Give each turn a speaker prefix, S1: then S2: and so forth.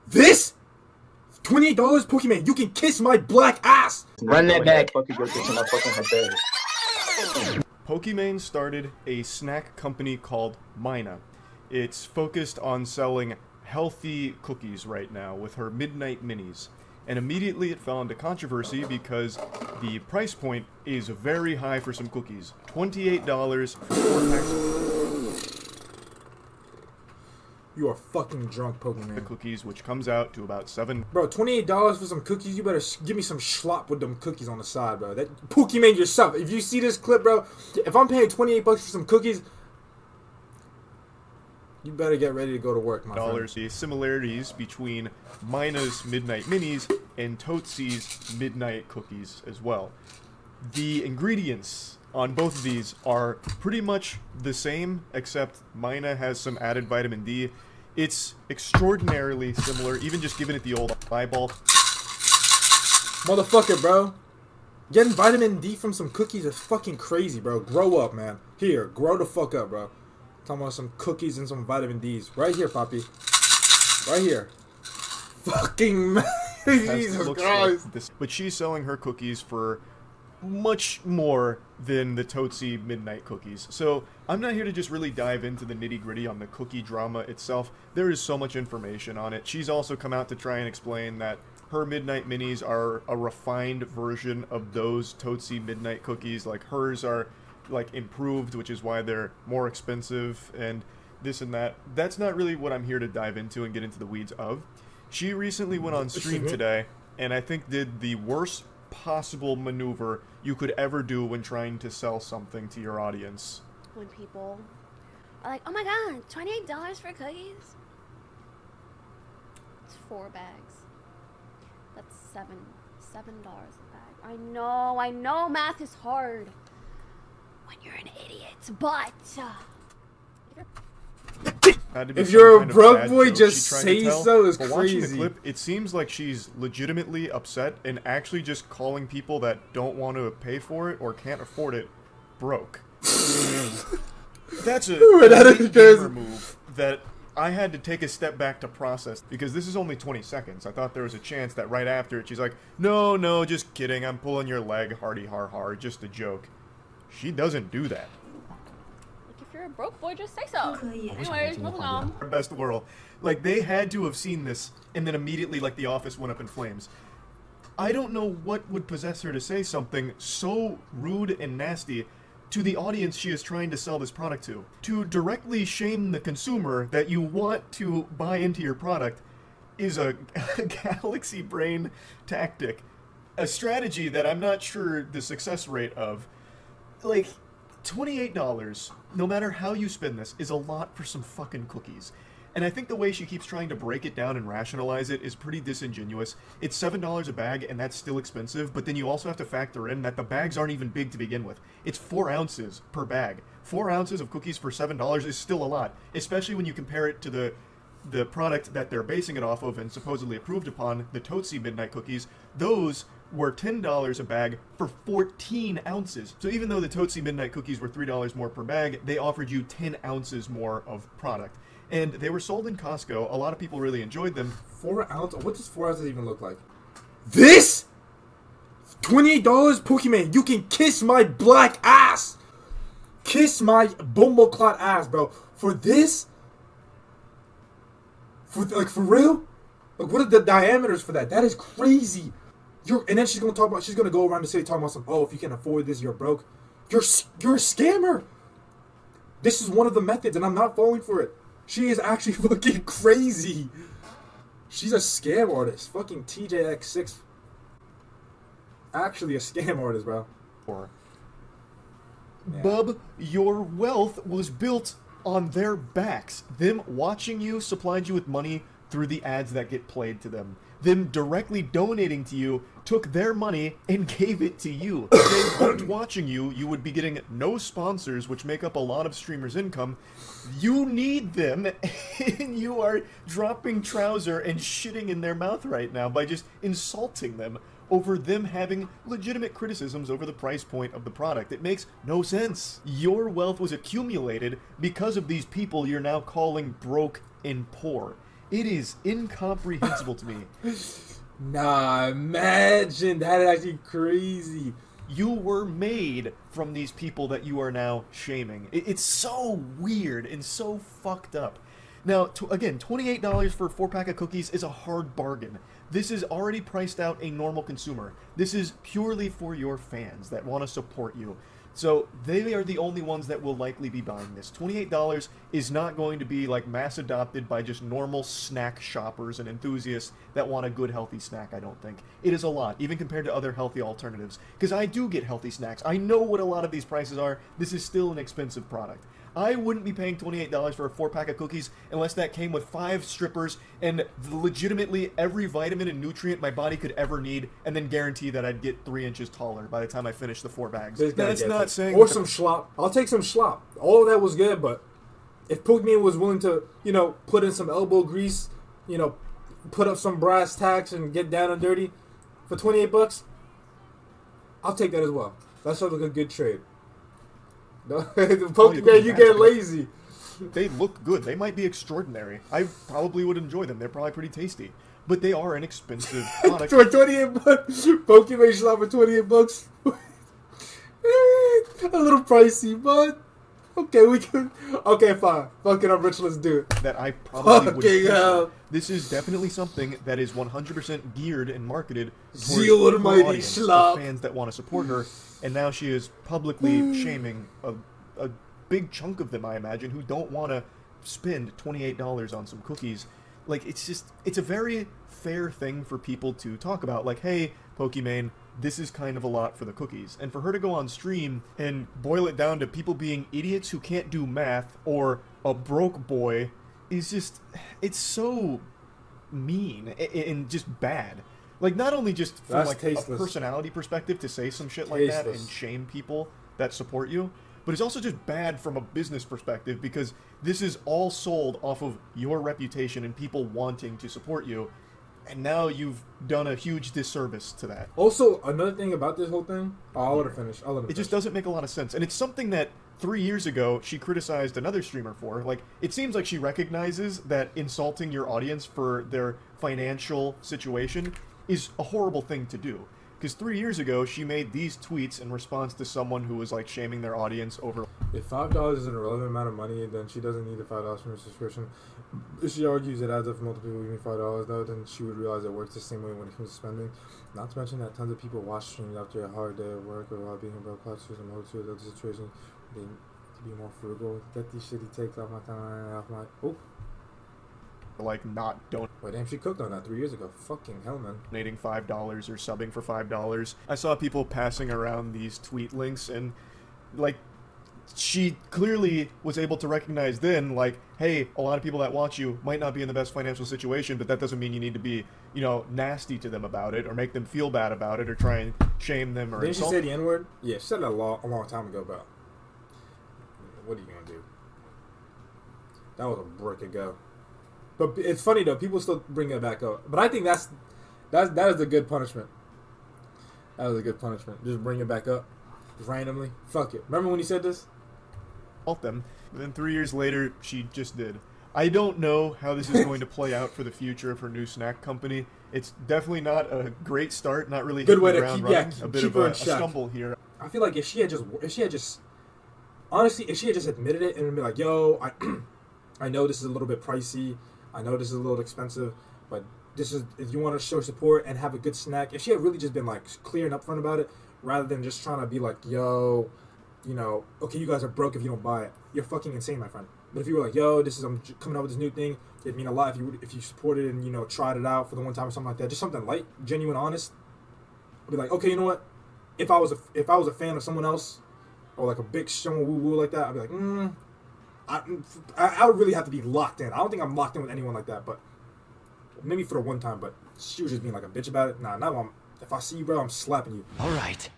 S1: This? $28, Pokimane, you can kiss my black ass!
S2: Run that back.
S3: Pokimane started a snack company called Mina. It's focused on selling healthy cookies right now with her Midnight Minis. And immediately it fell into controversy because the price point is very high for some cookies. $28 for 4 packs of
S1: You are fucking drunk, Pokimane.
S3: the cookies, which comes out to about $7.
S1: Bro, $28 for some cookies, you better give me some schlop with them cookies on the side, bro. That Pokimane yourself. If you see this clip, bro, if I'm paying $28 for some cookies, you better get ready to go to work, my friend.
S3: The similarities between Mina's Midnight Minis and Totesi's Midnight Cookies as well. The ingredients on both of these are pretty much the same, except Mina has some added vitamin D. It's extraordinarily similar, even just giving it the old eyeball.
S1: Motherfucker, bro. Getting vitamin D from some cookies is fucking crazy, bro. Grow up, man. Here, grow the fuck up, bro. Talking about some cookies and some vitamin D's. Right here, Poppy. Right here. Fucking Jesus Christ.
S3: Like but she's selling her cookies for much more than the Totesi Midnight Cookies. So I'm not here to just really dive into the nitty-gritty on the cookie drama itself. There is so much information on it. She's also come out to try and explain that her Midnight Minis are a refined version of those Totesi Midnight Cookies. Like, hers are like improved, which is why they're more expensive and this and that. That's not really what I'm here to dive into and get into the weeds of. She recently went on stream today and I think did the worst possible maneuver you could ever do when trying to sell something to your audience.
S4: When people are like, oh my god, $28 for cookies? It's 4 bags. That's $7 a bag. I know math is hard when you're an idiot, but
S1: if you're a broke boy, just say so is
S3: crazy. Watching the clip, it seems like she's legitimately upset and actually just calling people that don't want to pay for it or can't afford it broke. That's a move that I had to take a step back to process because this is only 20 seconds. I thought there was a chance that right after it, she's like, no, just kidding. I'm pulling your leg, hardy har har, just a joke. She doesn't do that.
S4: Like, if you're a broke boy, just say so. Anyways, moving on.
S3: Best world. Like, they had to have seen this, and then immediately, like, the office went up in flames. I don't know what would possess her to say something so rude and nasty to the audience she is trying to sell this product to. To directly shame the consumer that you want to buy into your product is a galaxy brain tactic. A strategy that I'm not sure the success rate of. Like, $28, no matter how you spend this, is a lot for some fucking cookies. And I think the way she keeps trying to break it down and rationalize it is pretty disingenuous. It's $7 a bag, and that's still expensive, but then you also have to factor in that the bags aren't even big to begin with. It's 4 ounces per bag. 4 ounces of cookies for $7 is still a lot, especially when you compare it to the product that they're basing it off of and supposedly approved upon, the Totesi Midnight Cookies. Those were $10 a bag for 14 ounces. So even though the Totesi Midnight Cookies were $3 more per bag, they offered you 10 ounces more of product. And they were sold in Costco. A lot of people really enjoyed them.
S1: 4 ounces? What does 4 ounces even look like? This? $28, Pokimane, you can kiss my black ass! Kiss my bumble clot ass, bro. For this? For real? Like, what are the diameters for that? That is crazy. And then she's gonna talk about. She's gonna go around the city talking about some. Oh, if you can afford this, you're broke. You're a scammer. This is one of the methods, and I'm not falling for it. She is actually fucking crazy. She's a scam artist. Fucking TJX6. Actually, a scam artist, bro.
S3: Yeah. Bub, your wealth was built on their backs. Them watching you supplied you with money through the ads that get played to them. Them directly donating to you took their money and gave it to you. If they weren't watching you, you would be getting no sponsors, which make up a lot of streamers' income. You need them, and you are dropping trouser and shitting in their mouth right now by just insulting them over them having legitimate criticisms over the price point of the product. It makes no sense. Your wealth was accumulated because of these people you're now calling broke and poor. It is incomprehensible to me.
S1: Nah, imagine that is actually crazy.
S3: You were made from these people that you are now shaming. It's so weird and so fucked up. Now, again, $28 for a 4-pack of cookies is a hard bargain. This is already priced out a normal consumer. This is purely for your fans that want to support you. So they are the only ones that will likely be buying this. $28 is not going to be like mass adopted by just normal snack shoppers and enthusiasts that want a good healthy snack, I don't think. It is a lot, even compared to other healthy alternatives. Because I do get healthy snacks. I know what a lot of these prices are. This is still an expensive product. I wouldn't be paying $28 for a 4-pack of cookies unless that came with 5 strippers and legitimately every vitamin and nutrient my body could ever need, and then guarantee that I'd get 3 inches taller by the time I finish the 4 bags. That's not saying...
S1: Or some schlop. I'll take some schlop. All of that was good, but if Pokimane was willing to, put in some elbow grease, put up some brass tacks and get down and dirty for $28, I'll take that as well. That sounds like a good trade. The Pokimane, you get lazy.
S3: They look good. They might be extraordinary. I probably would enjoy them. They're probably pretty tasty. But they are an expensive product.
S1: For $28, Pokimane slap for $28. A little pricey, but okay, we can. Okay, fine. Fuck it, I'm rich. Let's do it.
S3: That I probably would.
S1: Okay,
S3: this is definitely something that is 100% geared and marketed
S1: Zeal
S3: towards
S1: Almighty
S3: her audience,
S1: schlop.
S3: the fans that want to support her. And now she is publicly shaming a big chunk of them, I imagine, who don't want to spend $28 on some cookies. Like, it's a very fair thing for people to talk about. Like, hey, Pokimane, this is kind of a lot for the cookies. And for her to go on stream and boil it down to people being idiots who can't do math or a broke boy is just, it's so mean and just bad. Like, not only just from
S1: That's
S3: like
S1: tasteless.
S3: a personality perspective to say some shit like that
S1: Tasteless.
S3: and shame people that support you, but it's also just bad from a business perspective because this is all sold off of your reputation and people wanting to support you, and now you've done a huge disservice to that.
S1: Also, another thing about this whole thing, I'll let her finish.
S3: It just doesn't make a lot of sense, and it's something that 3 years ago she criticized another streamer for. Like, it seems like she recognizes that insulting your audience for their financial situation is a horrible thing to do. Because 3 years ago, she made these tweets in response to someone who was, like, shaming their audience over...
S1: If $5 is an irrelevant amount of money, then she doesn't need the $5 from her subscription. If she argues it adds up for multiple people giving $5, though, then she would realize it works the same way when it comes to spending. Not to mention that tons of people watch streams after a hard day of work or while being a broke clutches and multitude of other situations. They need to be more frugal. Get these shitty takes off my time, off my... Oh.
S3: like, not
S1: Wait, damn, she cooked on that 3 years ago. Fucking hell, man.
S3: donating $5 or subbing for $5. I saw people passing around these tweet links, and, like, she clearly was able to recognize then, like, hey, a lot of people that watch you might not be in the best financial situation, but that doesn't mean you need to be, nasty to them about it, or make them feel bad about it, or try and shame them, or
S1: Didn't she
S3: insult
S1: say the N-word? Yeah, she said that a long time ago, but what are you gonna do? That was a brick of go. But it's funny though, people still bring it back up. But I think that is a good punishment. That was a good punishment. Just bring it back up, just randomly. Fuck it. Remember when you said this?
S3: them. And then 3 years later, she just did. I don't know how this is going to play out for the future of her new snack company. It's definitely not a great start. Not really
S1: Good
S3: hitting
S1: way
S3: the
S1: to
S3: ground
S1: keep
S3: running.
S1: yeah,
S3: A bit
S1: keep
S3: of
S1: her
S3: a
S1: in check.
S3: stumble here.
S1: I feel like if she had just honestly, if she had just admitted it and been like, yo, I know this is a little bit pricey. I know this is a little expensive, but this is, if you want to show support and have a good snack, if she had really just been like clear and upfront about it, rather than just trying to be like, yo, okay, you guys are broke if you don't buy it. You're fucking insane, my friend. But if you were like, yo, I'm coming up with this new thing, it'd mean a lot if you supported it and, tried it out for the one time or something like that. Just something light, genuine, honest. I'd be like, okay, you know what? If I was a fan of someone else, or like a big someone woo like that, I'd be like, I would really have to be locked in. I don't think I'm locked in with anyone like that, but maybe for the one time. But she was just being like a bitch about it. Nah, if I see you, bro, I'm slapping you.
S2: All right.